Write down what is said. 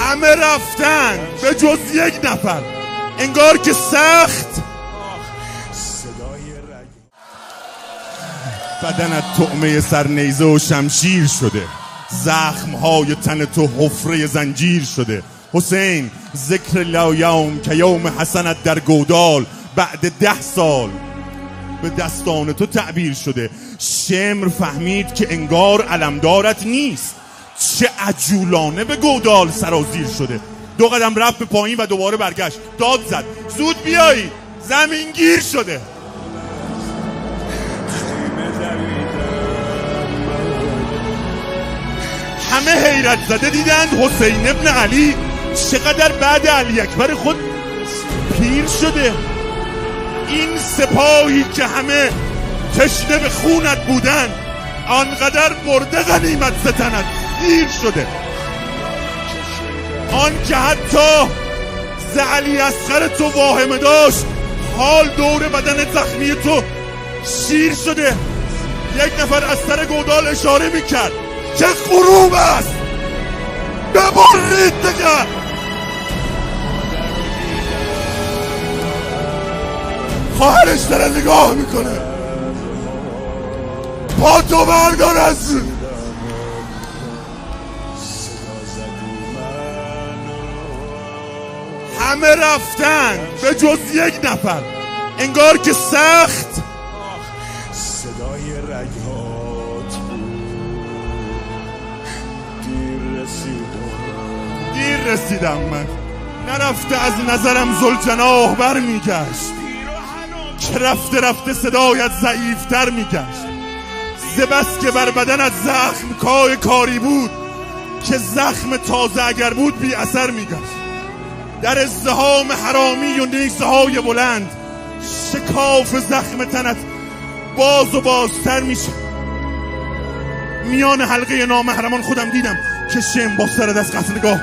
همه رفتن به جز یک نفر، انگار که سخت بدنت طعمه سرنیزه و شمشیر شده، زخمهای تن تو حفره زنجیر شده. حسین ذکر لا که یوم حسنت در گودال بعد 10 سال به دستان تو تعبیر شده. شمر فهمید که انگار علمدارت نیست، چه عجولانه به گودال سرازیر شده. 2 قدم رفت به پایین و دوباره برگشت، داد زد زود بیایی زمین گیر شده. همه حیرت زده دیدند حسین ابن علی چقدر بعد علی اکبر خود پیر شده. این سپاهی که همه تشنه به خونت بودن آنقدر برده غنیمت ستنت دیر شده، آن که حتی ز علی اصغر تو واهمه داشت حال دور بدن زخمی تو شیر شده. یک نفر از سر گودال اشاره میکرد که غروب است، ببرید دیگه. خواهرش داره نگاه میکنه، پا تو بردار از همه رفتن به جز یک نفر، انگار که سخت صدای رگهات دیر رسیدم من، نرفته از نظرم زلجناح بر میگشت، که رفته رفته صدایت ضعیفتر میگشت. ز بس که بر بدنت زخم کای کاری بود، که زخم تازه اگر بود بی اثر میگشت. در ازدحام حرامی و نیزه های بلند شکاف زخم تنت باز و بازتر میشه. میان حلقه نامحرمان خودم دیدم که شم با سرت از قتلگاه